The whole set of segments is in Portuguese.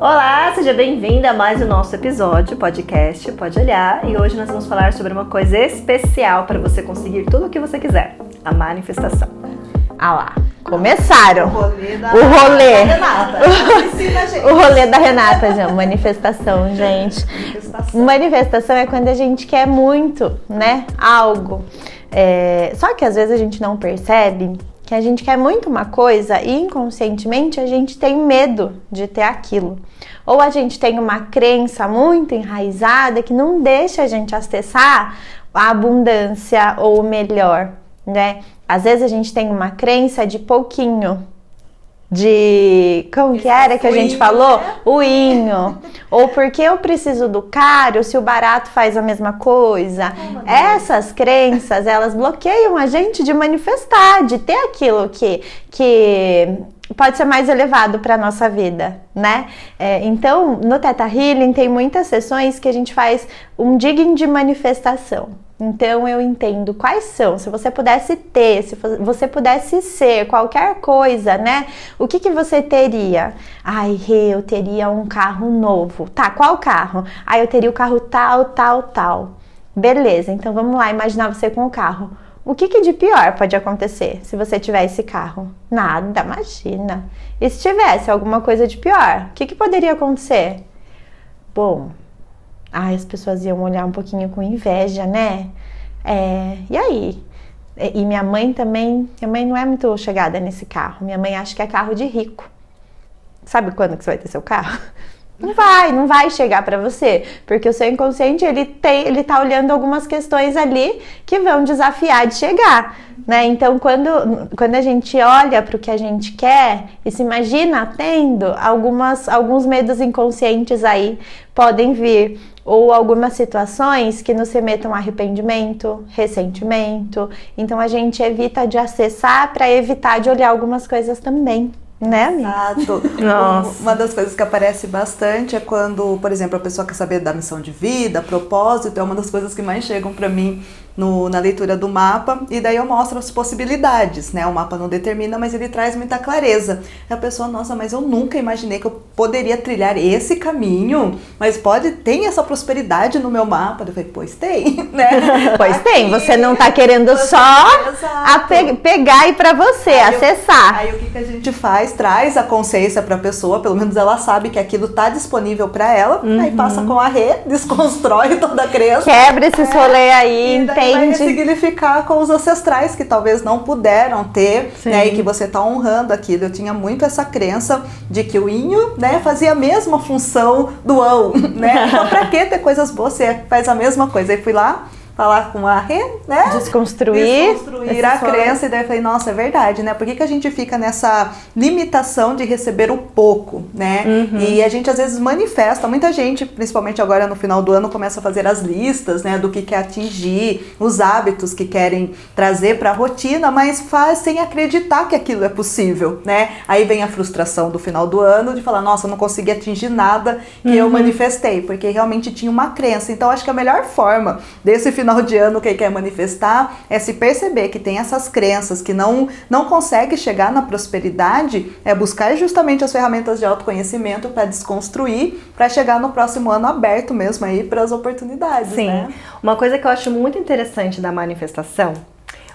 Olá, seja bem-vinda a mais um nosso episódio, podcast Pode Olhar. E hoje nós vamos falar sobre uma coisa especial para você conseguir tudo o que você quiser, a manifestação. Ah lá, começaram. O rolê da Renata, já. Manifestação, gente. Manifestação é quando a gente quer muito, né? Algo. Só que às vezes a gente não percebe que a gente quer muito uma coisa e inconscientemente a gente tem medo de ter aquilo. Ou a gente tem uma crença muito enraizada que não deixa a gente acessar a abundância ou o melhor, né? Às vezes a gente tem uma crença de pouquinho, como que era que a gente falou? O inho. Ou porque eu preciso do caro se o barato faz a mesma coisa. Essas crenças, elas bloqueiam a gente de manifestar, de ter aquilo que pode ser mais elevado para a nossa vida, né? Então, no Theta Healing tem muitas sessões que a gente faz um digging de manifestação. Então eu entendo quais são, se você pudesse ter, se você pudesse ser qualquer coisa, né? O que você teria? Ai, eu teria um carro novo. Tá, qual carro? Ai, eu teria o carro tal. Beleza, então vamos lá, imaginar você com o carro. O que de pior pode acontecer se você tiver esse carro? Nada, imagina. E se tivesse alguma coisa de pior, o que poderia acontecer? Bom, as pessoas iam olhar um pouquinho com inveja, né? E aí? E minha mãe também, minha mãe não é muito chegada nesse carro. Minha mãe acha que é carro de rico. Sabe quando que você vai ter seu carro? Não vai chegar para você, porque o seu inconsciente, ele tá olhando algumas questões ali que vão desafiar de chegar, né? Então, quando a gente olha para o que a gente quer e se imagina tendo, alguns medos inconscientes aí podem vir, ou algumas situações que nos remetam a arrependimento, ressentimento. Então, a gente evita de acessar para evitar de olhar algumas coisas também. Né, amiga? Exato. Uma das coisas que aparece bastante é quando, por exemplo, a pessoa quer saber da missão de vida, propósito, é uma das coisas que mais chegam para mim na leitura do mapa, e daí eu mostro as possibilidades, né? O mapa não determina, mas ele traz muita clareza. E a pessoa, nossa, mas eu nunca imaginei que eu poderia trilhar esse caminho, mas tem essa prosperidade no meu mapa. Eu falei, pois tem, né? Pois tem, você não tá querendo pegar e para você, acessar. Aí o que a gente faz? Traz a consciência para a pessoa, pelo menos ela sabe que aquilo tá disponível para ela, aí passa com a rede, desconstrói toda a crença. Quebra esses rolê aí, entende? Vai ressignificar com os ancestrais que talvez não puderam ter, né, e que você tá honrando aquilo. Eu tinha muito essa crença de que o inho, né, fazia a mesma função do ão, né? Então pra que ter coisas boas? Você faz a mesma coisa. Aí fui lá falar com a Rê, né? Desconstruir a crença, e daí eu falei, nossa, é verdade, né? Por que a gente fica nessa limitação de receber o pouco, né? E a gente às vezes manifesta, muita gente, principalmente agora no final do ano, começa a fazer as listas, né? Do que quer atingir, os hábitos que querem trazer para a rotina, mas faz sem acreditar que aquilo é possível, né? Aí vem a frustração do final do ano de falar, nossa, eu não consegui atingir nada que eu manifestei, porque realmente tinha uma crença. Então acho que a melhor forma desse final de ano, quem quer manifestar, é se perceber que tem essas crenças, que não consegue chegar na prosperidade, é buscar justamente as ferramentas de autoconhecimento para desconstruir, para chegar no próximo ano aberto mesmo aí para as oportunidades. Sim, né? Uma coisa que eu acho muito interessante da manifestação,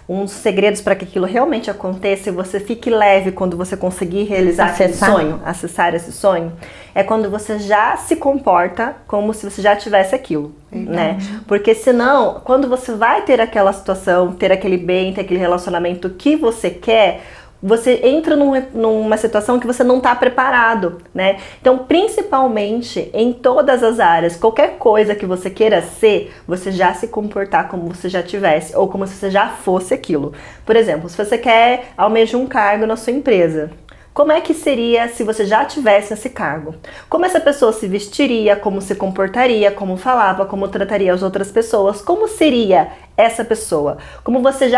uns segredos para que aquilo realmente aconteça e você fique leve quando você conseguir realizar esse sonho, acessar esse sonho, é quando você já se comporta como se você já tivesse aquilo, né? Porque senão, quando você vai ter aquela situação, ter aquele bem, ter aquele relacionamento que você quer, você entra numa situação que você não está preparado, né? Então, principalmente em todas as áreas, qualquer coisa que você queira ser, você já se comportar como você já tivesse, ou como se você já fosse aquilo. Por exemplo, se você almeja um cargo na sua empresa, como é que seria se você já tivesse esse cargo? Como essa pessoa se vestiria, como se comportaria, como falava, como trataria as outras pessoas? Como seria essa pessoa? Como você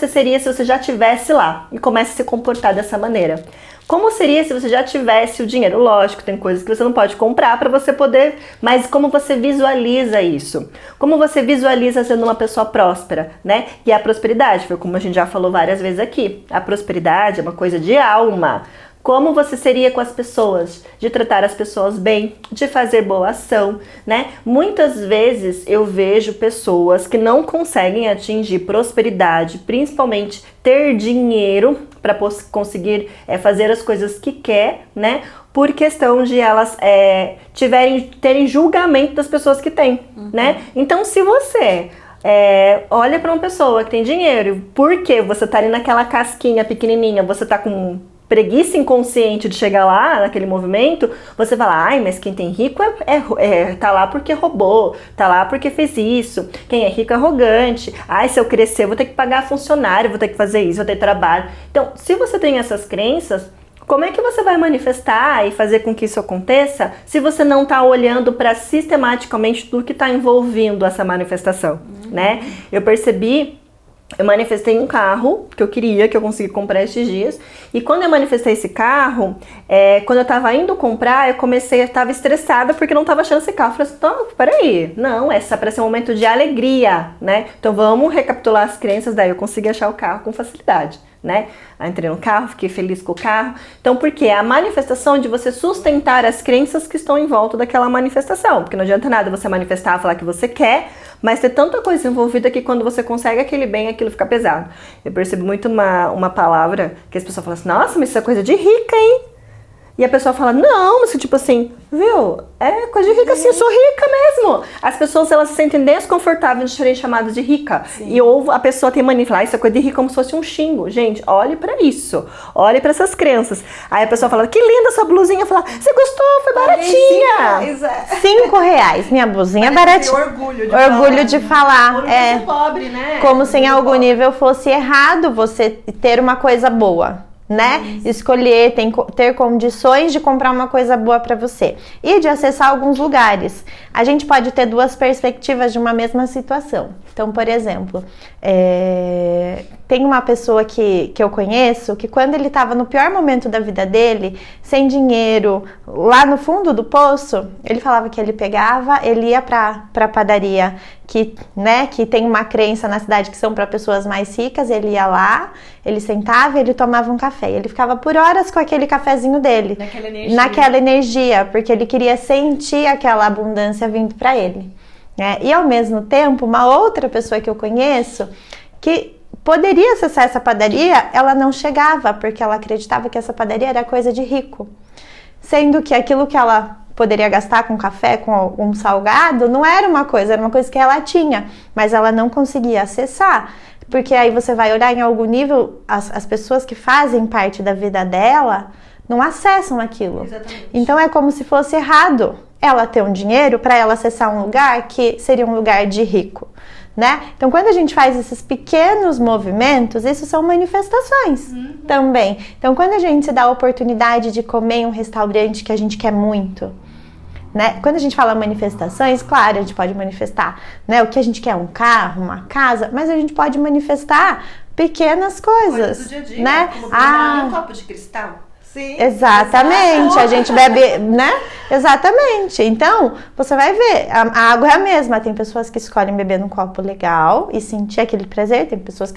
seria se você já estivesse lá e comece a se comportar dessa maneira? Como seria se você já tivesse o dinheiro? Lógico, tem coisas que você não pode comprar para você poder, mas como você visualiza isso? Como você visualiza sendo uma pessoa próspera, né? E a prosperidade, foi como a gente já falou várias vezes aqui, a prosperidade é uma coisa de alma. Como você seria com as pessoas, de tratar as pessoas bem, de fazer boa ação, né? Muitas vezes eu vejo pessoas que não conseguem atingir prosperidade, principalmente ter dinheiro para conseguir fazer as coisas que quer, né? Por questão de elas terem julgamento das pessoas que têm, né? Então, se você olha para uma pessoa que tem dinheiro, porque você tá ali naquela casquinha pequenininha, você tá com preguiça inconsciente de chegar lá naquele movimento, você fala, ai, mas quem tem rico tá lá porque roubou, tá lá porque fez isso, quem é rico é arrogante, ai, se eu crescer eu vou ter que pagar funcionário, vou ter que fazer isso, vou ter trabalho. Então, se você tem essas crenças, como é que você vai manifestar e fazer com que isso aconteça se você não está olhando para sistematicamente tudo que está envolvendo essa manifestação, né? Eu manifestei um carro que eu consegui comprar esses dias. E quando eu manifestei esse carro, quando eu tava indo comprar, eu tava estressada porque não tava achando esse carro. Eu falei assim, então, peraí, não, essa parece um momento de alegria, né? Então vamos recapitular as crenças, daí eu consegui achar o carro com facilidade, né? Aí entrei no carro, fiquei feliz com o carro. Então, por quê? A manifestação de você sustentar as crenças que estão em volta daquela manifestação. Porque não adianta nada você manifestar, falar que você quer, mas ter tanta coisa envolvida que quando você consegue aquele bem, aquilo fica pesado. Eu percebo muito uma palavra que as pessoas falam assim, nossa, mas isso é coisa de rica, hein? E a pessoa fala, não, mas tipo assim, viu? É coisa de rica, assim, eu sou rica mesmo. As pessoas, elas se sentem desconfortáveis de serem chamadas de rica. Sim. E ou a pessoa tem mania de falar, isso é coisa de rica, como se fosse um xingo. Gente, olhe pra isso. Olhe pra essas crenças. Aí a pessoa fala, que linda essa blusinha. Fala, você gostou? Foi baratinha. R$5. Minha blusinha é baratinha. Orgulho de falar. É pobre, né? Como se em algum nível fosse errado você ter uma coisa boa, né? Escolher, ter condições de comprar uma coisa boa para você e de acessar alguns lugares. A gente pode ter duas perspectivas de uma mesma situação. Então, por exemplo, tem uma pessoa que eu conheço que quando ele estava no pior momento da vida dele, sem dinheiro, lá no fundo do poço, ele falava que ele ia pra padaria que tem uma crença na cidade que são para pessoas mais ricas, ele ia lá, ele sentava e ele tomava um café. Ele ficava por horas com aquele cafezinho dele. Naquela energia, porque ele queria sentir aquela abundância vindo para ele. E ao mesmo tempo, uma outra pessoa que eu conheço que poderia acessar essa padaria, ela não chegava, porque ela acreditava que essa padaria era coisa de rico. Sendo que aquilo que ela poderia gastar com café, com um salgado, não era uma coisa, era uma coisa que ela tinha, mas ela não conseguia acessar. Porque aí você vai olhar em algum nível, as pessoas que fazem parte da vida dela não acessam aquilo. Exatamente. Então é como se fosse errado ela ter um dinheiro para ela acessar um lugar que seria um lugar de rico, né? Então quando a gente faz esses pequenos movimentos, isso são manifestações também. Então quando a gente se dá a oportunidade de comer em um restaurante que a gente quer muito, né? Quando a gente fala manifestações, claro, a gente pode manifestar, né, o que a gente quer, um carro, uma casa, mas a gente pode manifestar pequenas coisas do dia a dia, né? Como um copo de cristal. Sim, exatamente, a gente bebe, né? Exatamente. Então, você vai ver, a água é a mesma. Tem pessoas que escolhem beber num copo legal e sentir aquele prazer, tem pessoas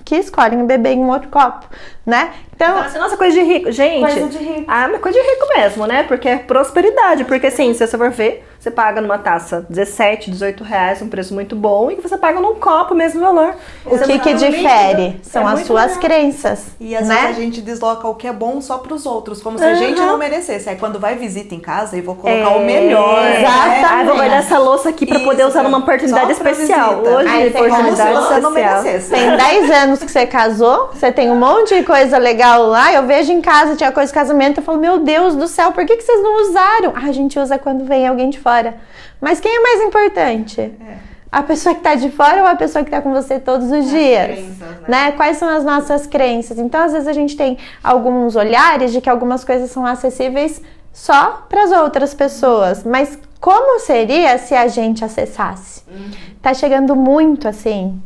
que escolhem beber em um outro copo, né? Então, assim, nossa, coisa de rico. Gente, coisa de rico. Mas coisa de rico mesmo, né? Porque é prosperidade. Porque assim, se você for ver, você paga numa taça 17, 18 reais, um preço muito bom, e que você paga num copo o mesmo valor. O que difere são as suas crenças. E às vezes a gente desloca o que é bom só pros outros, como se a gente não merecesse. Aí quando vai visita em casa, eu vou colocar o melhor. Exatamente. Né? Vou guardar essa louça aqui pra poder usar numa oportunidade especial. Hoje, oportunidade você não merecesse. Tem 10 anos que você casou, você tem um monte de coisa legal lá, eu vejo em casa, tinha coisa de casamento, eu falo, meu Deus do céu, por que vocês não usaram? A gente usa quando vem alguém de fora. Mas quem é mais importante? A pessoa que tá de fora ou a pessoa que tá com você todos os dias? Crenças, né? Quais são as nossas crenças? Então, às vezes a gente tem alguns olhares de que algumas coisas são acessíveis só para as outras pessoas, mas como seria se a gente acessasse? Tá chegando muito assim,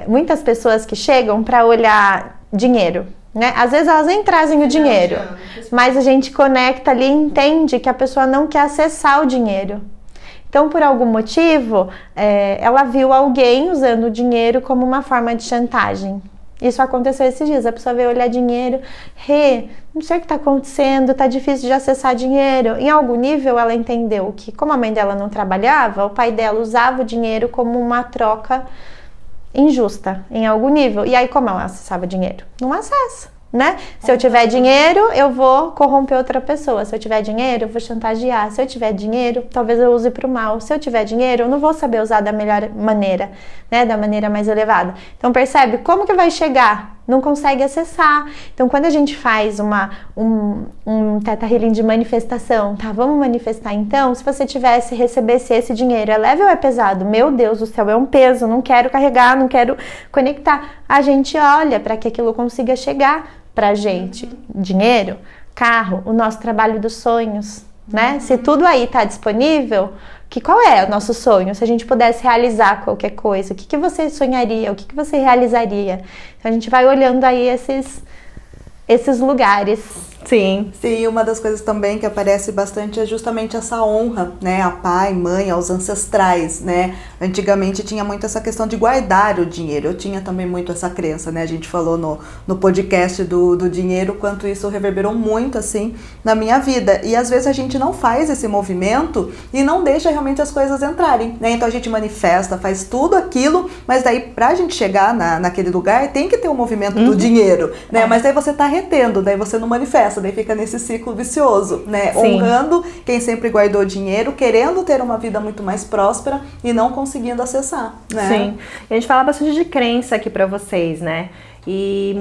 muitas pessoas que chegam para olhar dinheiro, né? Às vezes elas nem trazem o dinheiro, mas a gente conecta ali e entende que a pessoa não quer acessar o dinheiro. Então, por algum motivo, ela viu alguém usando o dinheiro como uma forma de chantagem. Isso aconteceu esses dias, a pessoa veio olhar dinheiro, não sei o que está acontecendo, tá difícil de acessar dinheiro. Em algum nível ela entendeu que, como a mãe dela não trabalhava, o pai dela usava o dinheiro como uma troca injusta, em algum nível. E aí como ela acessava dinheiro? Não acessa. Né? Se eu tiver dinheiro, eu vou corromper outra pessoa. Se eu tiver dinheiro, eu vou chantagear. Se eu tiver dinheiro, talvez eu use para o mal. Se eu tiver dinheiro, eu não vou saber usar da melhor maneira, né? Da maneira mais elevada. Então percebe como que vai chegar? Não consegue acessar. Então quando a gente faz um Theta Healing de manifestação, tá? Vamos manifestar então. Se você recebesse esse dinheiro, é leve ou é pesado? Meu Deus do céu, é um peso. Não quero carregar, não quero conectar. A gente olha para que aquilo consiga chegar pra gente. Dinheiro, carro, o nosso trabalho dos sonhos, né? Se tudo aí tá disponível, qual é o nosso sonho? Se a gente pudesse realizar qualquer coisa, o que você sonharia? O que você realizaria? Então a gente vai olhando aí esses lugares. Sim, uma das coisas também que aparece bastante é justamente essa honra, né, a pai, mãe, aos ancestrais, né? Antigamente tinha muito essa questão de guardar o dinheiro, eu tinha também muito essa crença, né? A gente falou no podcast do dinheiro, quanto isso reverberou muito, assim, na minha vida. E às vezes a gente não faz esse movimento e não deixa realmente as coisas entrarem, né? Então a gente manifesta, faz tudo aquilo, mas daí pra gente chegar naquele lugar tem que ter o movimento do dinheiro, né? Mas daí você tá retendo, daí você não manifesta. Daí fica nesse ciclo vicioso, né? Sim. Honrando quem sempre guardou dinheiro, querendo ter uma vida muito mais próspera e não conseguindo acessar, né? Sim. E a gente fala bastante de crença aqui pra vocês, né? E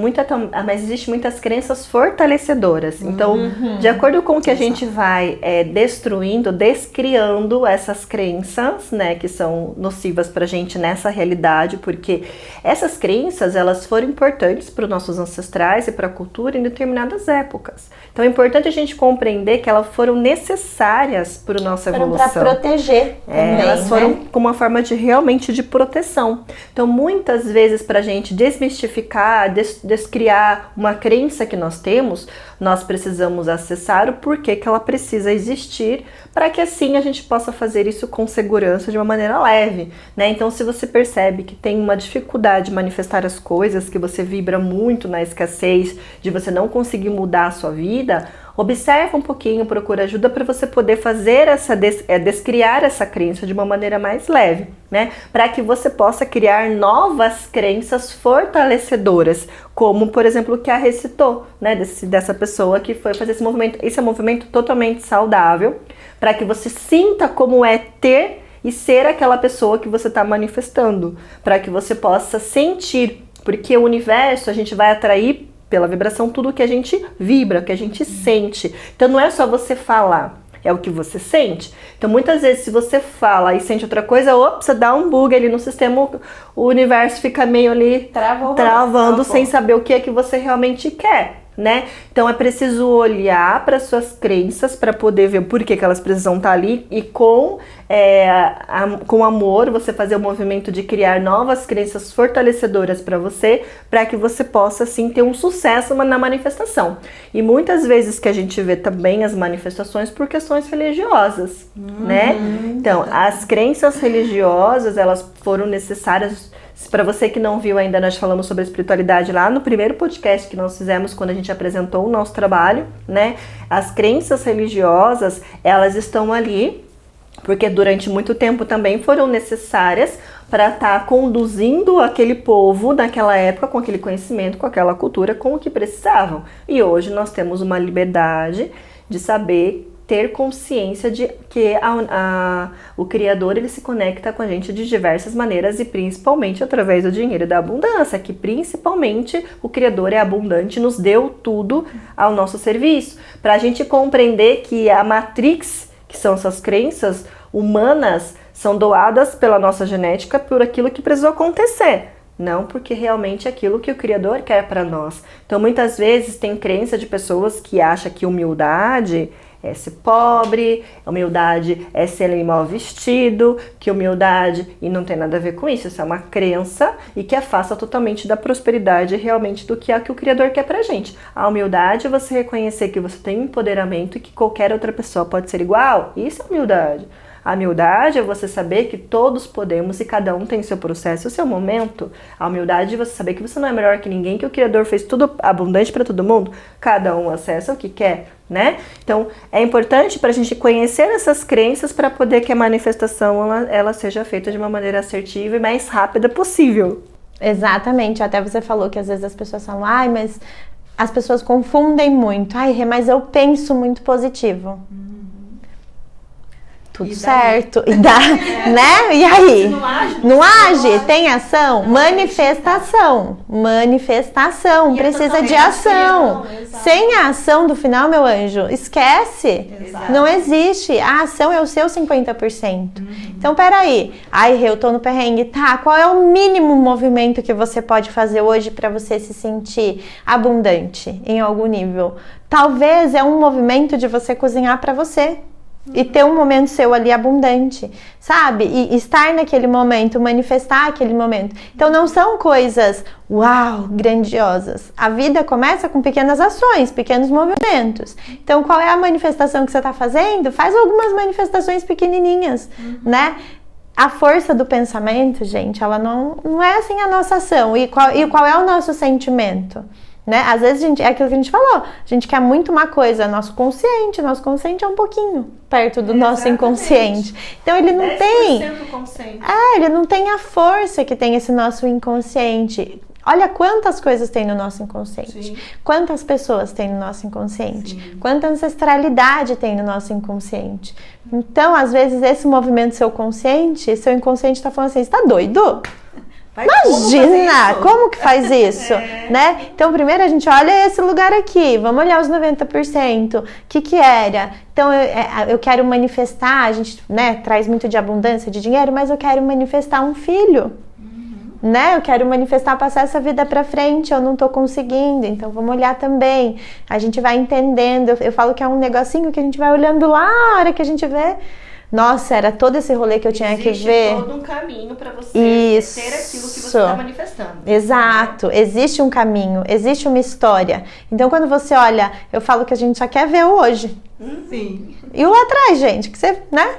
mas existe muitas crenças fortalecedoras. Então, de acordo com o que a gente vai destruindo, descriando essas crenças, né, que são nocivas pra gente nessa realidade, porque essas crenças, elas foram importantes para os nossos ancestrais e para a cultura em determinadas épocas. Então, é importante a gente compreender que elas foram necessárias para a nossa evolução. Para proteger também, elas foram, né? como uma forma realmente de proteção. Então, muitas vezes, pra gente desmistificar, descriar uma crença que nós temos, nós precisamos acessar o porquê que ela precisa existir, para que assim a gente possa fazer isso com segurança, de uma maneira leve, né? Então, se você percebe que tem uma dificuldade de manifestar as coisas, que você vibra muito na escassez, de você não conseguir mudar a sua vida, observa um pouquinho, procura ajuda para você poder fazer descriar essa crença de uma maneira mais leve, né? Para que você possa criar novas crenças fortalecedoras, como, por exemplo, o que a Rê citou, né? Dessa pessoa que foi fazer esse movimento. Esse é um movimento totalmente saudável, para que você sinta como é ter e ser aquela pessoa que você está manifestando, para que você possa sentir, porque o universo a gente vai atrair pela vibração tudo o que a gente vibra, o que a gente sente. Então não é só você falar, é o que você sente. Então muitas vezes se você fala e sente outra coisa, você dá um bug ali no sistema, o universo fica meio ali travando sem saber o que é que você realmente quer, né? Então é preciso olhar para suas crenças para poder ver por que elas precisam estar ali e com amor você fazer o movimento de criar novas crenças fortalecedoras para que você possa assim ter um sucesso na manifestação. E muitas vezes que a gente vê também as manifestações por questões religiosas, né? Então as crenças religiosas, elas foram necessárias. Para você que não viu ainda, nós falamos sobre a espiritualidade lá no primeiro podcast que nós fizemos quando a gente apresentou o nosso trabalho, né? As crenças religiosas, elas estão ali porque durante muito tempo também foram necessárias para estar conduzindo aquele povo naquela época com aquele conhecimento, com aquela cultura, com o que precisavam. E hoje nós temos uma liberdade de saber, ter consciência de que o Criador, ele se conecta com a gente de diversas maneiras e principalmente através do dinheiro e da abundância, que principalmente o Criador é abundante, nos deu tudo ao nosso serviço, para a gente compreender que a Matrix, que são essas crenças humanas, são doadas pela nossa genética por aquilo que precisou acontecer, não porque realmente é aquilo que o Criador quer para nós. Então muitas vezes tem crença de pessoas que acham que humildade é ser pobre, humildade é ser mal vestido, que humildade, e não tem nada a ver com isso, isso é uma crença e que afasta totalmente da prosperidade realmente do que é que o Criador quer pra gente. A humildade é você reconhecer que você tem empoderamento e que qualquer outra pessoa pode ser igual, isso é humildade. A humildade é você saber que todos podemos e cada um tem seu processo, o seu momento. A humildade é você saber que você não é melhor que ninguém, que o Criador fez tudo abundante para todo mundo. Cada um acessa o que quer, né? Então, é importante para a gente conhecer essas crenças para poder que a manifestação ela seja feita de uma maneira assertiva e mais rápida possível. Exatamente. Até você falou que às vezes as pessoas falam, ai, mas as pessoas confundem muito. Ai, Rê, mas eu penso muito positivo. Tudo certo. E dá, né? E aí? Não age? Tem ação? Manifestação. Manifestação. Precisa de ação. Sem a ação do final, meu anjo, esquece. Exato. Não existe. A ação é o seu 50%. Então, peraí. Ai, Rê, eu tô no perrengue. Tá, qual é o mínimo movimento que você pode fazer hoje para você se sentir abundante em algum nível? Talvez é um movimento de você cozinhar para você. E ter um momento seu ali abundante, sabe? E estar naquele momento, manifestar aquele momento. Então não são coisas, uau, grandiosas. A vida começa com pequenas ações, pequenos movimentos. Então qual é a manifestação que você está fazendo? Faz algumas manifestações pequenininhas, né? A força do pensamento, gente, ela não é assim a nossa ação. E qual é o nosso sentimento? Né? Às vezes é aquilo que a gente falou, a gente quer muito uma coisa, nosso consciente é um pouquinho perto do nosso inconsciente. Então ele não tem, ele não tem a força que tem esse nosso inconsciente. Olha quantas coisas tem no nosso inconsciente. Sim. Quantas pessoas tem no nosso inconsciente. Sim. Quanta ancestralidade tem no nosso inconsciente. Então, às vezes, esse movimento seu inconsciente está falando assim, você tá doido? Imagina, como que faz isso, né? Então, primeiro a gente olha esse lugar aqui, vamos olhar os 90%, o que era? Então, eu quero manifestar, a gente, né, traz muito de abundância de dinheiro, mas eu quero manifestar um filho, né? Eu quero manifestar, passar essa vida pra frente, eu não tô conseguindo, então vamos olhar também. A gente vai entendendo, eu falo que é um negocinho que a gente vai olhando lá, a hora que a gente vê. Nossa, era todo esse rolê que eu tinha que ver. Existe todo um caminho para você ter aquilo que você está manifestando. Exato, né? Existe um caminho, existe uma história. Então, quando você olha, eu falo que a gente só quer ver o hoje. Sim. E o lá atrás, gente, que você, né?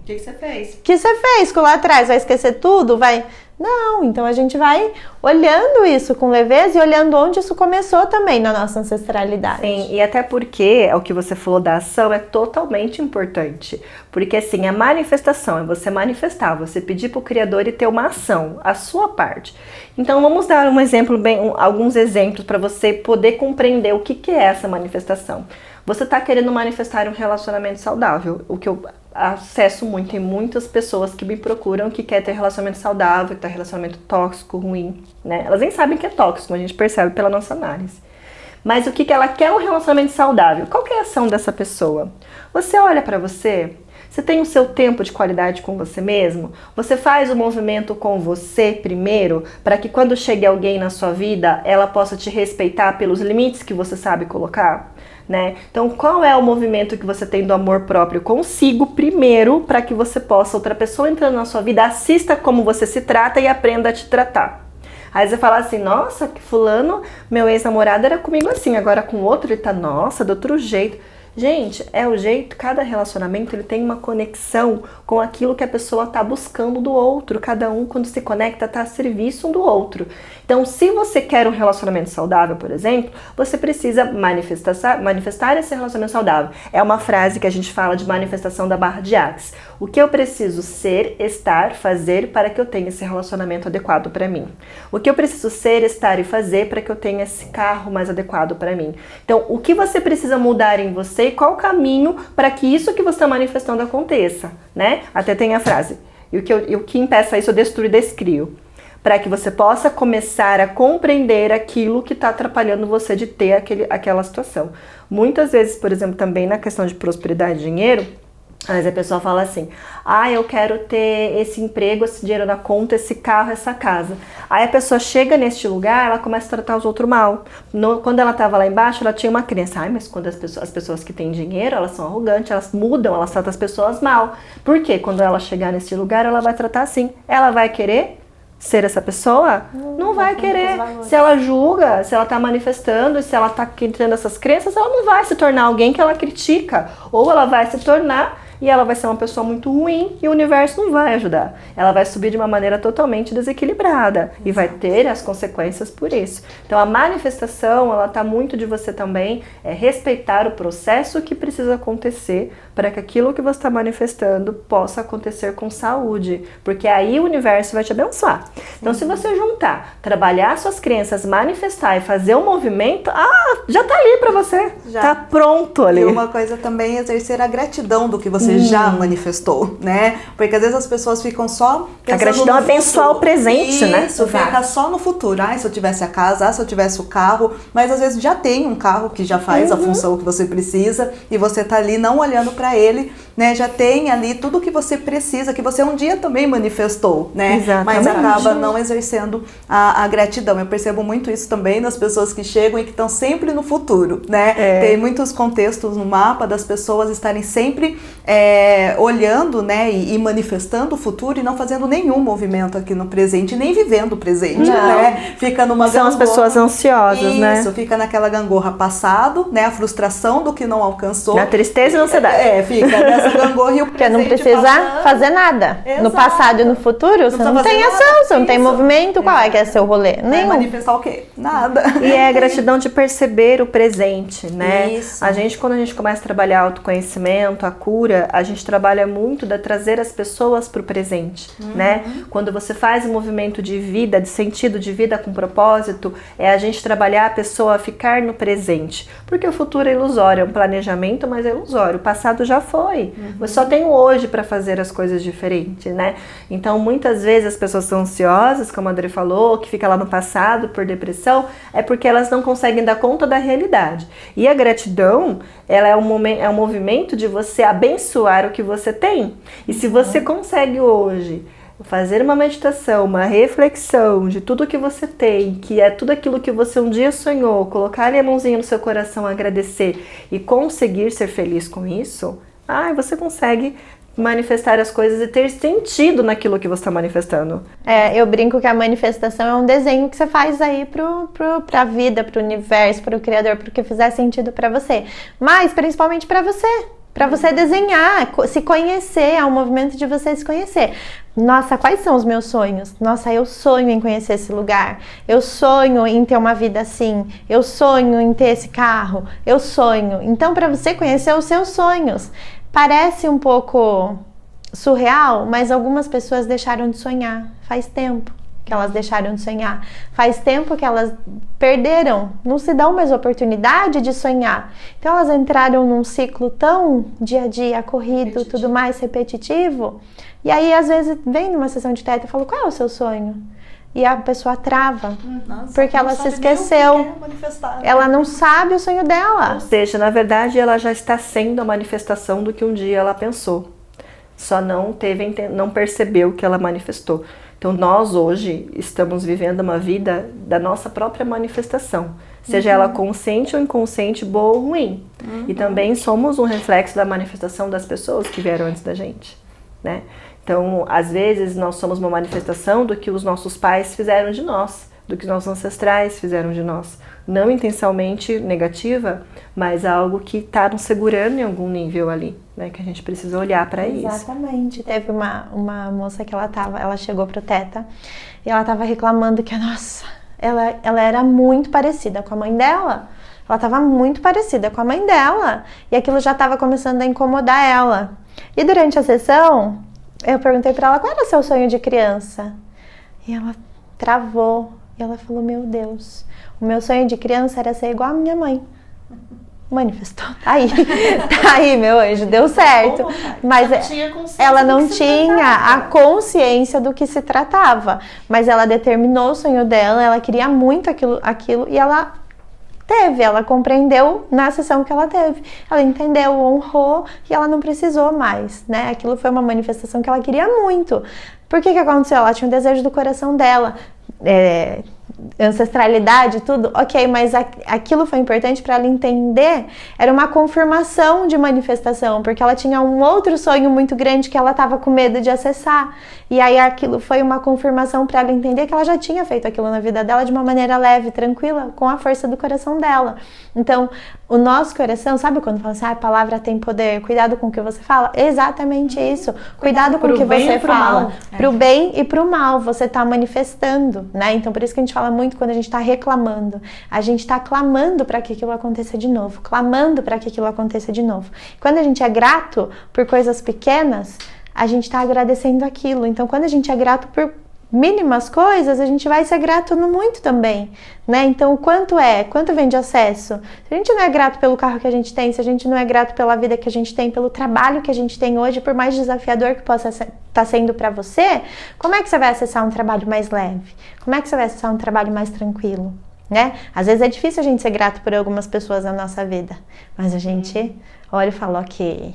O que você fez? O que você fez com o lá atrás? Vai esquecer tudo? Vai... Não, então a gente vai olhando isso com leveza e olhando onde isso começou também na nossa ancestralidade. Sim, e até porque o que você falou da ação é totalmente importante. Porque assim, a manifestação é você manifestar, você pedir para o Criador e ter uma ação, a sua parte. Então vamos dar um exemplo, alguns exemplos para você poder compreender o que é essa manifestação. Você está querendo manifestar um relacionamento saudável, o que eu acesso muito, tem muitas pessoas que me procuram que quer ter relacionamento saudável, que tá relacionamento tóxico, ruim, né? Elas nem sabem que é tóxico, a gente percebe pela nossa análise. Mas o que ela quer é um relacionamento saudável. Qual que é a ação dessa pessoa? Você olha pra você tem o seu tempo de qualidade com você mesmo? Você faz o movimento com você primeiro, para que quando chegue alguém na sua vida, ela possa te respeitar pelos limites que você sabe colocar? Né? Então, qual é o movimento que você tem do amor próprio consigo primeiro, para que você possa, outra pessoa entrando na sua vida, assista como você se trata e aprenda a te tratar. Aí você fala assim, nossa, que fulano, meu ex-namorado era comigo assim, agora com outro ele tá, nossa, do outro jeito. Gente, é o jeito, cada relacionamento ele tem uma conexão com aquilo que a pessoa está buscando do outro. Cada um, quando se conecta, está a serviço um do outro. Então, se você quer um relacionamento saudável, por exemplo, você precisa manifestar esse relacionamento saudável. É uma frase que a gente fala de manifestação da barra de Axis. O que eu preciso ser, estar, fazer para que eu tenha esse relacionamento adequado para mim? O que eu preciso ser, estar e fazer para que eu tenha esse carro mais adequado para mim? Então, o que você precisa mudar em você e qual o caminho para que isso que você está manifestando aconteça, né? Até tem a frase, e o que impeça isso eu destruo e descrio, para que você possa começar a compreender aquilo que está atrapalhando você de ter aquela situação. Muitas vezes, por exemplo, também na questão de prosperidade e dinheiro, às vezes a pessoa fala assim, eu quero ter esse emprego, esse dinheiro na conta, esse carro, essa casa. Aí a pessoa chega neste lugar, ela começa a tratar os outros mal. Quando ela estava lá embaixo, ela tinha uma crença, mas quando as pessoas que têm dinheiro, elas são arrogantes, elas mudam, elas tratam as pessoas mal. Por quê? Quando ela chegar nesse lugar, ela vai tratar assim. Ela vai querer ser essa pessoa? Não vai querer. Se ela julga, se ela está manifestando, se ela está tendo essas crenças, ela não vai se tornar alguém que ela critica. Ou ela vai se tornar e ela vai ser uma pessoa muito ruim e o universo não vai ajudar. Ela vai subir de uma maneira totalmente desequilibrada e vai ter as consequências por isso. Então a manifestação, ela tá muito de você também respeitar o processo que precisa acontecer para que aquilo que você está manifestando possa acontecer com saúde, porque aí o universo vai te abençoar. Então se você juntar, trabalhar suas crenças, manifestar e fazer um movimento, já tá ali para você, Já. tá pronto ali. E uma coisa também é exercer a gratidão do que você já manifestou, né? Porque às vezes as pessoas ficam só pensando a gratidão é abençoar o presente, né? Isso, fica só no futuro. Se eu tivesse a casa, se eu tivesse o carro, mas às vezes já tem um carro que já faz a função que você precisa e você tá ali não olhando para ele, né? Já tem ali tudo que você precisa, que você um dia também manifestou, né? Exatamente. Mas acaba não exercendo a gratidão. Eu percebo muito isso também nas pessoas que chegam e que estão sempre no futuro, né? Tem muitos contextos no mapa das pessoas estarem sempre olhando, né? E manifestando o futuro e não fazendo nenhum movimento aqui no presente, nem vivendo o presente, né? Fica numa São gangorra. as pessoas ansiosas, né? Isso, fica naquela gangorra passado, né? A frustração do que não alcançou. Na tristeza e na ansiedade. Fica nessa gangorra e o Porque não presente precisa passando. fazer nada. Exato. No passado e no futuro, você precisa não fazer tem nada. ação, você não tem Isso. movimento. Qual é que é seu rolê? Vai Nenhum. manifestar o quê? Nada. E é a gratidão de perceber o presente, né? Isso. Quando a gente começa a trabalhar autoconhecimento, a cura, a gente trabalha muito de trazer as pessoas para o presente, né? Quando você faz um movimento de vida, de sentido de vida com propósito, é a gente trabalhar a pessoa a ficar no presente. Porque o futuro é ilusório, é um planejamento, mas é ilusório. O passado já foi. Você só tem o hoje para fazer as coisas diferentes, né? Então, muitas vezes as pessoas são ansiosas, como a Adri falou, que fica lá no passado por depressão, é porque elas não conseguem dar conta da realidade. E a gratidão, ela é um movimento de você abençoar o que você tem. E se você consegue hoje fazer uma meditação, uma reflexão de tudo que você tem, que é tudo aquilo que você um dia sonhou, colocar ali a mãozinha no seu coração, agradecer e conseguir ser feliz com isso, você consegue manifestar as coisas e ter sentido naquilo que você está manifestando. Eu brinco que a manifestação é um desenho que você faz aí pra vida, pro universo, pro Criador, pro que fizer sentido pra você. Mas, principalmente pra você desenhar, se conhecer, é um movimento de você se conhecer. Nossa, quais são os meus sonhos? Nossa, eu sonho em conhecer esse lugar. Eu sonho em ter uma vida assim. Eu sonho em ter esse carro. Eu sonho. Então, para você conhecer os seus sonhos, parece um pouco surreal, mas algumas pessoas deixaram de sonhar. Faz tempo que elas deixaram de sonhar. Faz tempo que elas perderam, não se dão mais oportunidade de sonhar. Então elas entraram num ciclo tão dia a dia, corrido, tudo mais repetitivo. E aí às vezes vem numa sessão de teta e fala, qual é o seu sonho? E a pessoa trava, porque ela se esqueceu. Ela não sabe o sonho dela. Ou seja, na verdade ela já está sendo a manifestação do que um dia ela pensou. Só não percebeu que ela manifestou. Então nós hoje estamos vivendo uma vida da nossa própria manifestação, seja ela consciente ou inconsciente, boa ou ruim. E também somos um reflexo da manifestação das pessoas que vieram antes da gente, né? Então, às vezes nós somos uma manifestação do que os nossos pais fizeram de nós, do que os nossos ancestrais fizeram de nós. Não intencionalmente negativa, mas algo que está nos segurando em algum nível ali, né? Que a gente precisa olhar para isso. Exatamente. Teve uma moça que ela chegou pro Teta e ela tava reclamando que, nossa, ela era muito parecida com a mãe dela. Ela tava muito parecida com a mãe dela e aquilo já tava começando a incomodar ela. E durante a sessão, eu perguntei para ela qual era o seu sonho de criança. E ela travou. E ela falou, meu Deus, o meu sonho de criança era ser igual a minha mãe. Manifestou. Tá aí, meu anjo, deu certo. Mas ela não tinha a consciência do que se tratava. Mas ela determinou o sonho dela, ela queria muito aquilo e ela compreendeu na sessão que ela teve. Ela entendeu, honrou e ela não precisou mais, né? Aquilo foi uma manifestação que ela queria muito. Por que aconteceu? Ela tinha um desejo do coração dela. ancestralidade, tudo, ok, mas aquilo foi importante para ela entender, era uma confirmação de manifestação, porque ela tinha um outro sonho muito grande que ela estava com medo de acessar, e aí aquilo foi uma confirmação para ela entender que ela já tinha feito aquilo na vida dela de uma maneira leve, tranquila, com a força do coração dela. Então, o nosso coração, sabe quando fala assim, a palavra tem poder, cuidado com o que você fala? É exatamente isso, cuidado com o que você fala, pro bem e pro mal, você tá manifestando, né? Então, por isso que a gente fala muito quando a gente está reclamando. A gente está clamando para que aquilo aconteça de novo, clamando para que aquilo aconteça de novo. Quando a gente é grato por coisas pequenas, a gente está agradecendo aquilo. Então, quando a gente é grato por mínimas coisas, a gente vai ser grato no muito também, né? Então, quanto vem de acesso? Se a gente não é grato pelo carro que a gente tem, se a gente não é grato pela vida que a gente tem, pelo trabalho que a gente tem hoje, por mais desafiador que possa estar sendo para você, como é que você vai acessar um trabalho mais leve? Como é que você vai acessar um trabalho mais tranquilo, né? Às vezes é difícil a gente ser grato por algumas pessoas na nossa vida, mas a gente olha e fala, ok,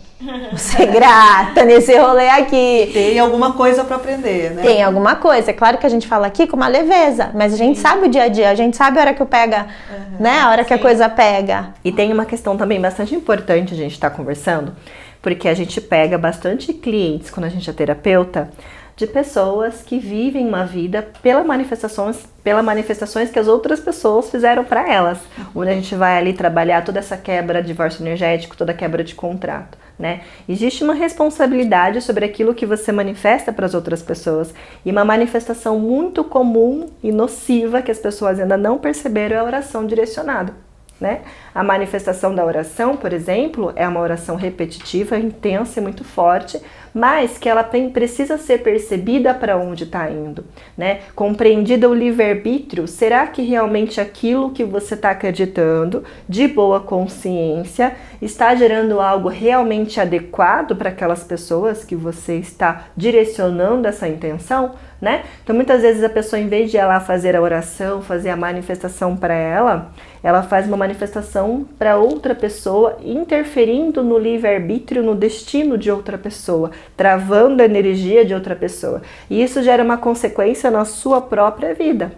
vou ser grata nesse rolê aqui. Tem alguma coisa para aprender, né? Tem alguma coisa. É claro que a gente fala aqui com uma leveza, mas a gente sabe o dia a dia, a gente sabe a hora que pega, né? A hora que a coisa pega. E tem uma questão também bastante importante a gente estar conversando, porque a gente pega bastante clientes quando a gente é terapeuta, de pessoas que vivem uma vida pelas manifestações que as outras pessoas fizeram para elas. Onde a gente vai ali trabalhar toda essa quebra de divórcio energético, toda a quebra de contrato, né? Existe uma responsabilidade sobre aquilo que você manifesta para as outras pessoas. E uma manifestação muito comum e nociva que as pessoas ainda não perceberam é a oração direcionada, né? A manifestação da oração, por exemplo, é uma oração repetitiva, intensa e muito forte, mas que ela precisa ser percebida para onde está indo, né? Compreendida o livre-arbítrio, será que realmente aquilo que você está acreditando, de boa consciência, está gerando algo realmente adequado para aquelas pessoas que você está direcionando essa intenção, né? Então, muitas vezes a pessoa, em vez de ela fazer a oração, fazer a manifestação para ela faz uma manifestação para outra pessoa, interferindo no livre-arbítrio, no destino de outra pessoa, travando a energia de outra pessoa. E isso gera uma consequência na sua própria vida.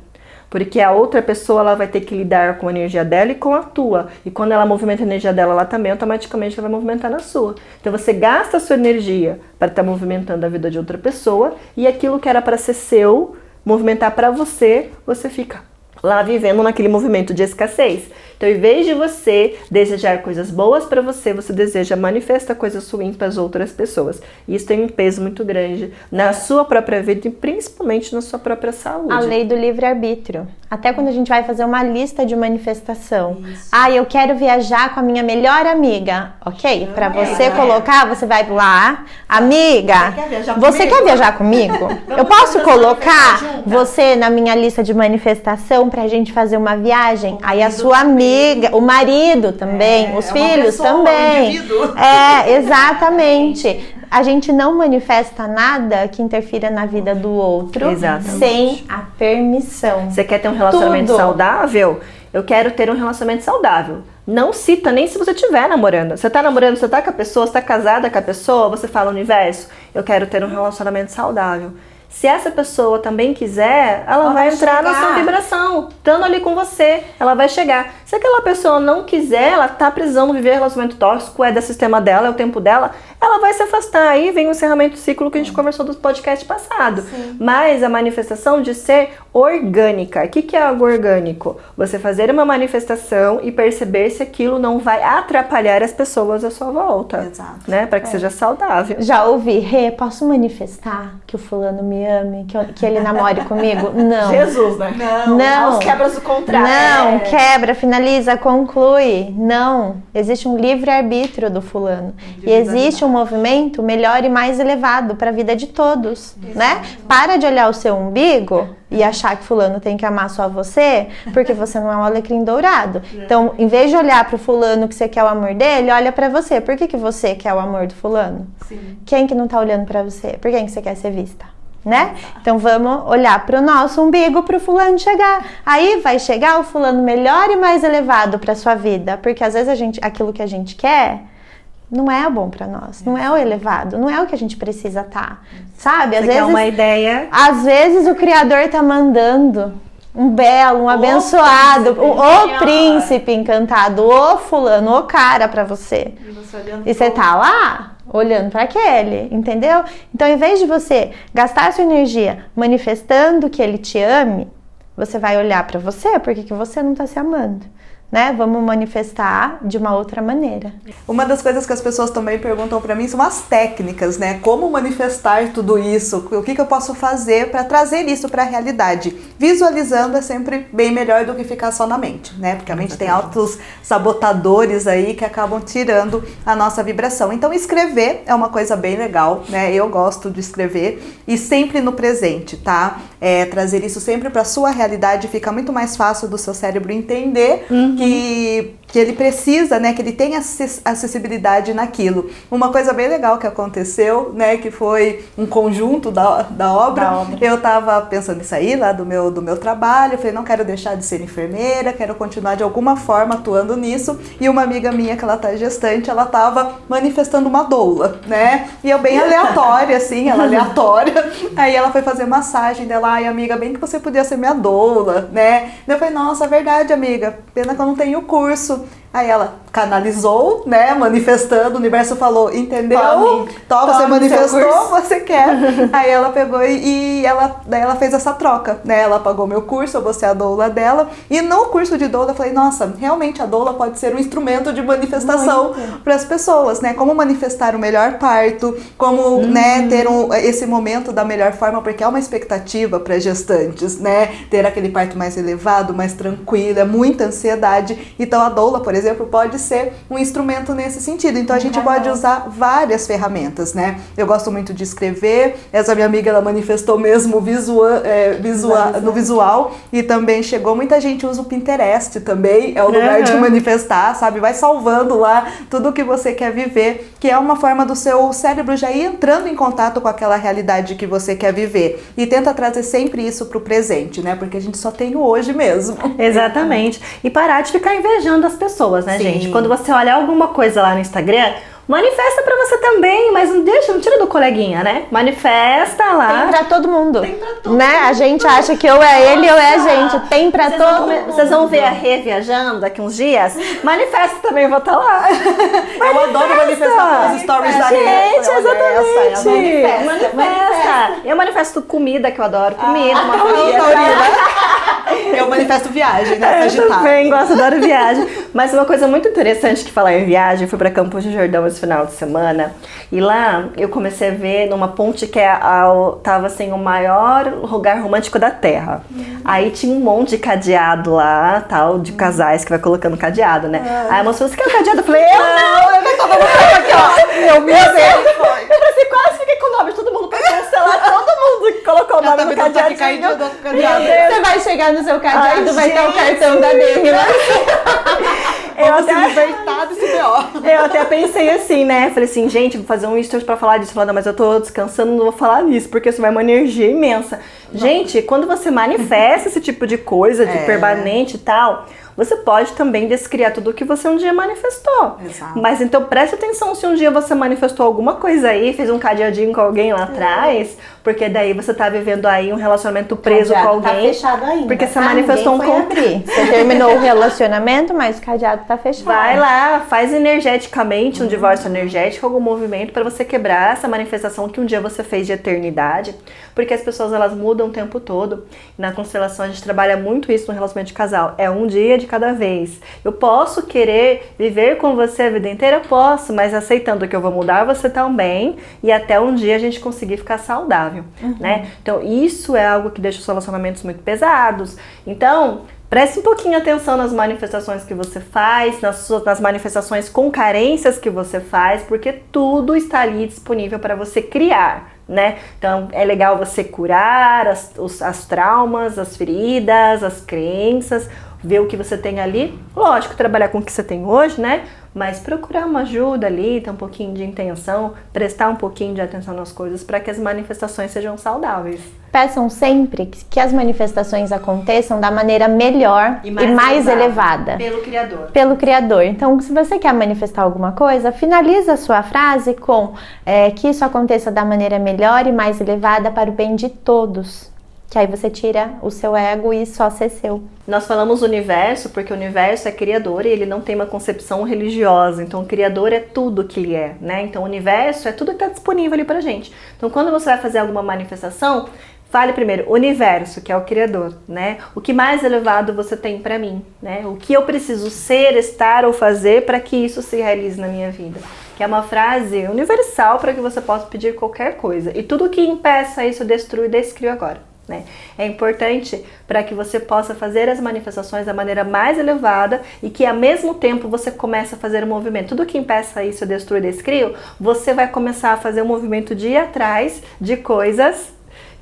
Porque a outra pessoa ela vai ter que lidar com a energia dela e com a tua. E quando ela movimenta a energia dela, ela também automaticamente ela vai movimentar na sua. Então você gasta a sua energia para estar movimentando a vida de outra pessoa e aquilo que era para ser seu, movimentar para você, você fica lá vivendo naquele movimento de escassez. Então, em vez de você desejar coisas boas para você, você deseja manifestar coisas ruins para as outras pessoas. E isso tem um peso muito grande na sua própria vida e principalmente na sua própria saúde. A lei do livre-arbítrio. Até quando a gente vai fazer uma lista de manifestação. Isso. Eu quero viajar com a minha melhor amiga. Ok? Para você colocar, você vai lá. Amiga, você quer viajar comigo? Eu posso colocar você na minha lista de manifestação pra gente fazer uma viagem? Aí a sua amiga, o marido também, os filhos também. Exatamente. A gente não manifesta nada que interfira na vida do outro sem a permissão. Você quer ter um relacionamento saudável? Eu quero ter um relacionamento saudável. Não cita nem se você estiver namorando. Você tá namorando, você tá com a pessoa, você tá casada com a pessoa, você fala universo, eu quero ter um relacionamento saudável. Se essa pessoa também quiser, ela vai entrar na sua vibração, estando ali com você, ela vai chegar. Se aquela pessoa não quiser, ela tá precisando viver relacionamento tóxico, é do sistema dela, é o tempo dela, ela vai se afastar. Aí vem o encerramento do ciclo que a gente conversou do podcast passado. Sim. Mas a manifestação de ser orgânica. O que é algo orgânico? Você fazer uma manifestação e perceber se aquilo não vai atrapalhar as pessoas à sua volta. Exato. Né? Para que seja saudável. Já ouvi, posso manifestar que o fulano me ame, que ele namore comigo? Não. Jesus, né? Não. Aos quebras do contrário. Não, quebra, finaliza, conclui. Não. Existe um livre-arbítrio do fulano. E existe um movimento melhor e mais elevado para a vida de todos, né? Para de olhar o seu umbigo e achar que fulano tem que amar só você, porque você não é um alecrim dourado. Então, em vez de olhar para o fulano que você quer o amor dele, olha para você. Por que você quer o amor do fulano? Sim. Quem que não tá olhando para você? Por quem que você quer ser vista? Né? Então vamos olhar para o nosso umbigo para o fulano chegar. Aí vai chegar o fulano melhor e mais elevado para sua vida, porque às vezes aquilo que a gente quer não é bom para nós, não é o elevado, não é o que a gente precisa sabe? Às vezes uma ideia. Às vezes o Criador tá mandando um belo, um abençoado, o príncipe encantado, o fulano, o cara pra você. E você tá lá olhando para aquele, entendeu? Então, em vez de você gastar sua energia manifestando que ele te ame, você vai olhar para você, porque que você não tá se amando, né? Vamos manifestar de uma outra maneira. Uma das coisas que as pessoas também perguntam para mim são as técnicas, né? Como manifestar tudo isso? O que eu posso fazer para trazer isso para a realidade? Visualizando é sempre bem melhor do que ficar só na mente, né? Porque a mente tem altos sabotadores aí que acabam tirando a nossa vibração. Então, escrever é uma coisa bem legal, né? Eu gosto de escrever e sempre no presente, tá? Trazer isso sempre para sua realidade, fica muito mais fácil do seu cérebro entender que ele precisa, né, que ele tem acessibilidade naquilo. Uma coisa bem legal que aconteceu, né, que foi um conjunto da obra. Eu tava pensando em sair lá do meu trabalho, eu falei, não quero deixar de ser enfermeira, quero continuar de alguma forma atuando nisso, e uma amiga minha, que ela tá gestante, ela tava manifestando uma doula, né, e eu bem aleatória, assim, ela aleatória, aí ela foi fazer massagem dela, ai amiga, bem que você podia ser minha doula, né, eu falei, nossa, é verdade amiga, pena que eu não tenho curso. Aí ela canalizou, né, manifestando, o universo falou, entendeu? Então você manifestou, você quer. Aí ela pegou daí ela fez essa troca, né, ela pagou meu curso, eu vou ser a doula dela, e no curso de doula eu falei, nossa, realmente a doula pode ser um instrumento de manifestação para as pessoas, né, como manifestar o melhor parto, como, né, ter esse momento da melhor forma, porque é uma expectativa para gestantes, né, ter aquele parto mais elevado, mais tranquilo, é muita ansiedade, então a doula, por exemplo, pode ser um instrumento nesse sentido. Então a gente pode usar várias ferramentas, né? Eu gosto muito de escrever. Essa minha amiga, ela manifestou mesmo no visual, e também chegou. Muita gente usa o Pinterest também, é o lugar de manifestar, sabe? Vai salvando lá tudo o que você quer viver, que é uma forma do seu cérebro já ir entrando em contato com aquela realidade que você quer viver. E tenta trazer sempre isso pro presente, né? Porque a gente só tem o hoje mesmo. Exatamente. E parar de ficar invejando as pessoas, né, gente? Quando você olhar alguma coisa lá no Instagram, manifesta pra você também, mas não tira do coleguinha, né? Manifesta lá. Tem pra todo mundo. Tem pra todo né? mundo. A gente acha que ou é ele ou é a gente. Tem pra todo mundo. Vocês vão ver a Rê viajando daqui uns dias. Manifesta também, eu vou estar lá. Eu adoro manifestar pelos stories da Rê. Gente, exatamente. Manifesta. Eu manifesto comida, que eu adoro comida. Eu manifesto viagem, né? Eu também gosto, adoro viagem. Mas uma coisa muito interessante que falar em viagem, eu fui pra Campos do Jordão esse final de semana, e lá eu comecei a ver numa ponte que tava assim, o maior lugar romântico da Terra. Aí tinha um monte de cadeado lá, tal, de casais que vai colocando cadeado, né? Aí a moça falou, você quer o cadeado? Eu falei, eu nem tava aqui, ó. Eu me assim, quase fiquei com o nome de todo mundo pra cancelar todo mundo que colocou o nome no cadeadinho. Você vai chegar no seu cadeado, vai ter o cartão da Demi. Eu até pensei assim, né? Falei assim, gente, vou fazer um stories pra falar disso. Falei, não, mas eu tô descansando, não vou falar nisso, porque isso vai uma energia imensa. Gente, quando você manifesta esse tipo de coisa, de permanente e tal, você pode também descriar tudo o que você um dia manifestou. Exato. Mas então preste atenção se um dia você manifestou alguma coisa aí, fez um cadeadinho com alguém lá atrás, porque daí você tá vivendo aí um relacionamento preso com alguém. Tá fechado ainda. Porque você manifestou um contrato. Você terminou o relacionamento, mas o cadeado tá fechado. Vai lá, faz energeticamente um divórcio energético, algum movimento para você quebrar essa manifestação que um dia você fez de eternidade, porque as pessoas elas mudam o tempo todo. Na constelação a gente trabalha muito isso no relacionamento de casal. É um dia de cada vez. Eu posso querer viver com você a vida inteira? Eu posso, mas aceitando que eu vou mudar você também, e até um dia a gente conseguir ficar saudável, né? Então isso é algo que deixa os relacionamentos muito pesados. Então preste um pouquinho atenção nas manifestações que você faz, nas manifestações com carências que você faz, porque tudo está ali disponível para você criar, né? Então é legal você curar as traumas, as feridas, as crenças, ver o que você tem ali. Lógico, trabalhar com o que você tem hoje, né? Mas procurar uma ajuda ali, ter um pouquinho de intenção, prestar um pouquinho de atenção nas coisas para que as manifestações sejam saudáveis. Peçam sempre que as manifestações aconteçam da maneira melhor e mais elevada. Pelo Criador. Pelo Criador. Então, se você quer manifestar alguma coisa, finaliza a sua frase com que isso aconteça da maneira melhor e mais elevada para o bem de todos. Que aí você tira o seu ego e só ser seu. Nós falamos universo porque o universo é criador e ele não tem uma concepção religiosa. Então o criador é tudo que ele é, né? Então o universo é tudo que está disponível ali pra gente. Então quando você vai fazer alguma manifestação, fale primeiro, universo, que é o criador, né? O que mais elevado você tem pra mim, né? O que eu preciso ser, estar ou fazer para que isso se realize na minha vida. Que é uma frase universal para que você possa pedir qualquer coisa. E tudo que impeça isso, destrui e descrio agora. Né? É importante para que você possa fazer as manifestações da maneira mais elevada e que ao mesmo tempo você comece a fazer um movimento. Tudo que impeça isso, destrui e descrio, você vai começar a fazer um movimento de ir atrás de coisas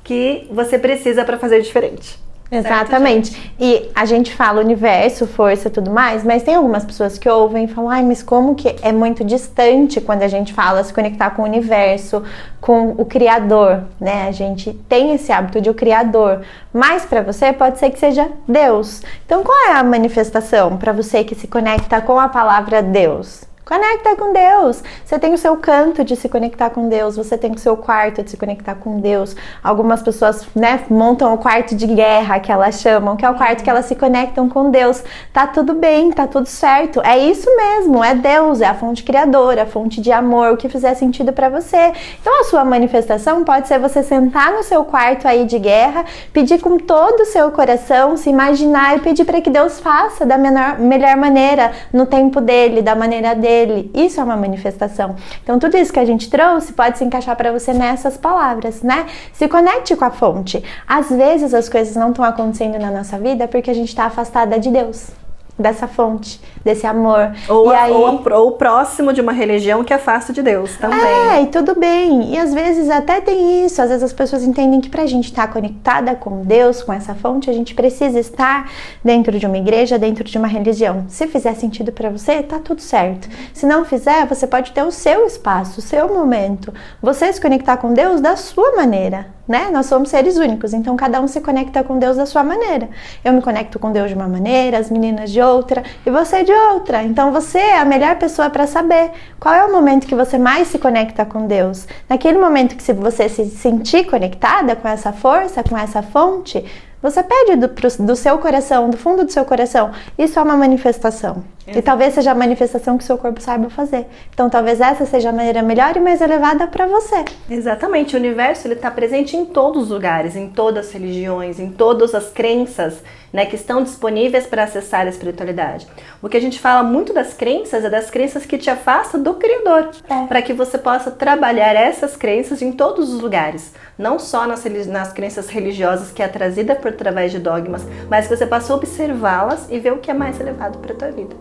que você precisa para fazer diferente. Exatamente. Certo, e a gente fala universo, força e tudo mais, mas tem algumas pessoas que ouvem e falam, ai, mas como que é muito distante quando a gente fala se conectar com o universo, com o Criador, né? A gente tem esse hábito de o Criador, mas para você pode ser que seja Deus. Então qual é a manifestação para você que se conecta com a palavra Deus? Conecta com Deus. Você tem o seu canto de se conectar com Deus, você tem o seu quarto de se conectar com Deus. Algumas pessoas, né, montam o quarto de guerra, que elas chamam, que é o quarto que elas se conectam com Deus. Tá tudo bem, tá tudo certo. É isso mesmo, é Deus, é a fonte criadora, a fonte de amor, o que fizer sentido pra você. Então a sua manifestação pode ser você sentar no seu quarto aí de guerra, pedir com todo o seu coração, se imaginar e pedir para que Deus faça da melhor maneira, no tempo dele, da maneira dele. Isso é uma manifestação. Então tudo isso que a gente trouxe pode se encaixar para você nessas palavras, né? Se conecte com a fonte. Às vezes as coisas não estão acontecendo na nossa vida porque a gente está afastada de Deus, dessa fonte, desse amor. Ou próximo de uma religião que afasta de Deus também. E tudo bem. E às vezes até tem isso. Às vezes as pessoas entendem que pra gente estar conectada com Deus, com essa fonte, a gente precisa estar dentro de uma igreja, dentro de uma religião. Se fizer sentido pra você, tá tudo certo. Se não fizer, você pode ter o seu espaço, o seu momento. Você se conectar com Deus da sua maneira, né? Nós somos seres únicos, então cada um se conecta com Deus da sua maneira. Eu me conecto com Deus de uma maneira, as meninas de outra e você de outra. Então você é a melhor pessoa para saber qual é o momento que você mais se conecta com Deus. Naquele momento que você se sentir conectada com essa força, com essa fonte, você pede do seu coração, do fundo do seu coração. Isso é uma manifestação. E talvez seja a manifestação que o seu corpo saiba fazer. Então talvez essa seja a maneira melhor e mais elevada para você. Exatamente. O universo está presente em todos os lugares, em todas as religiões, em todas as crenças, né, que estão disponíveis para acessar a espiritualidade. O que a gente fala muito das crenças é das crenças que te afastam do Criador. Para que você possa trabalhar essas crenças em todos os lugares. Não só nas crenças religiosas que é trazida por através de dogmas, mas que você possa observá-las e ver o que é mais elevado para a tua vida.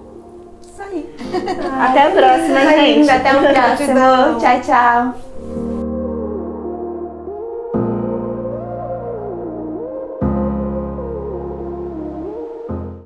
Isso aí. Até a próxima, gente. Até o próximo. Tchau, tchau.